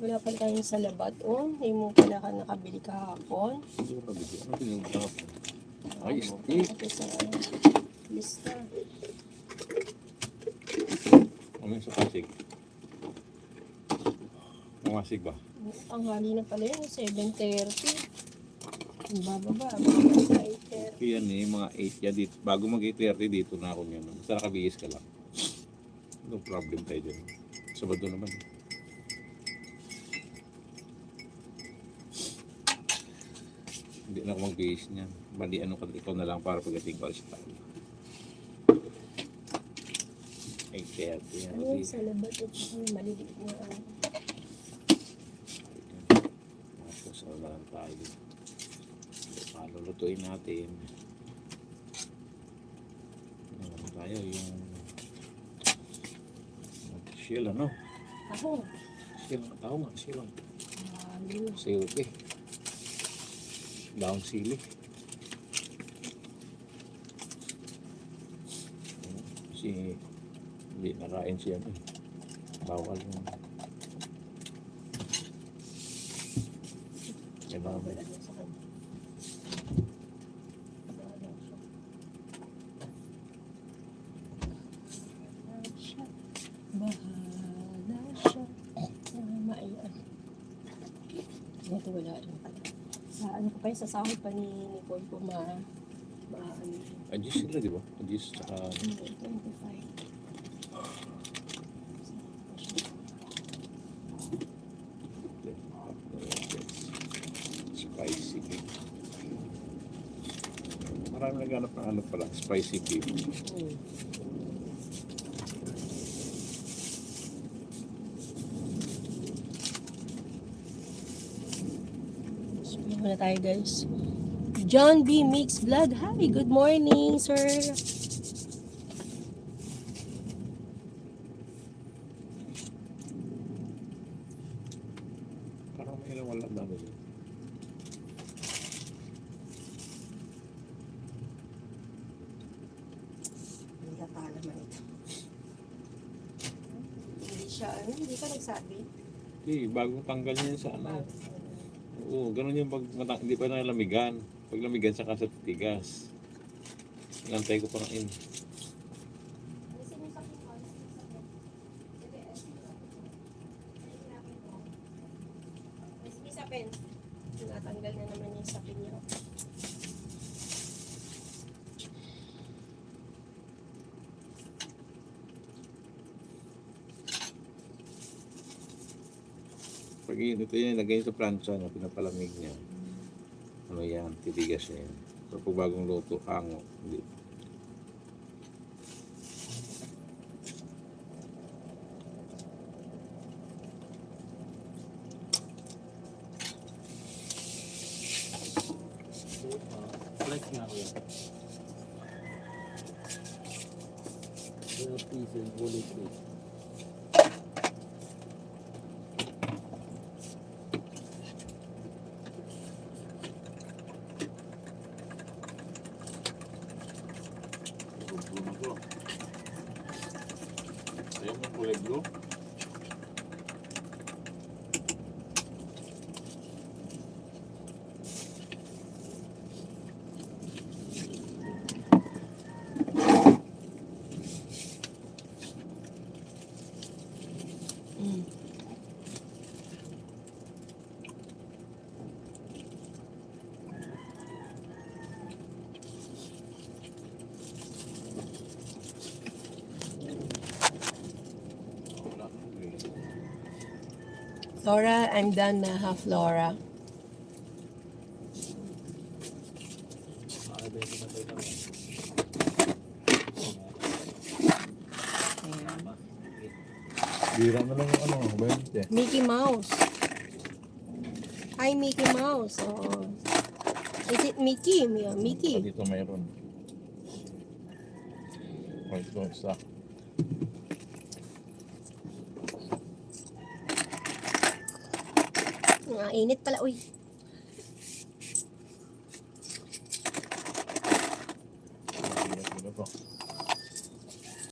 Wala pa tayong sa labat. Oh, hindi mo pala ka nakabili kahapon. Hindi ko nabili. Ano pinili kahapon? Ay, Ito steak. sa lista. Ano yung sa Pasig? Mamasig ba? Ang hali na pala yun, 7:30. Ang bababa, bababa sa 8:30. Yan eh, mga 8 yan dito. Bago mag 8:30 dito na ako niyan. Basta nakabihis ka lang. No problem tayo dyan. Sabado naman. Hindi na ako mag-bihis niyan. Bali ano ka, ikaw na lang para pagdating ko alis tayo. 8:30 yan. Ayun, sa labat ito, maliliit na Tapos wala lang tayo. Lulutuin natin. Ano tayo yung shell ano? Ako. Shell, tao nga, shell. Ayun. Silke. Daong sili. Kasi hindi narain siya. Bawal yung Bawal ano sa kanya. Bahala siya. Maian. Ito wala rin pala. Sa ano ko pa yun, sa sahod pa ni Nicole ko ano. adjust sila, di ba? Adjust tsaka 25. spicy beef. Marami naghanap ng ano pala, spicy beef. Sabihin muna tayo guys. John B. Mixed Blood. Hi, good morning, sir. Parang may ilang wala na rin. Hindi ka pala man ito. Hindi siya, hindi ka nagsabi. Bagong tanggal niya sa ano. Oo, ganun yung pag hindi pa nalamigan. Pag lamigan saka sa tigas. Inantay ko pa rin. Natanggal na naman yung sapin niya. Pag ito yan, lagay sa plancha niya, pinapalamig niya. Ano yan, titigas niya yan. So, pag bagong luto, hango. Hindi. Like nga ako yan. Please and bullet please. Ayaw mo kulay blue? Laura, I'm done na ha, Flora. Bira na lang yung ano, 20. Mickey Mouse. Hi, Mickey Mouse. Oh. Is it Mickey? Mickey. Dito mayroon. O, ito isa. Init pala. Uy.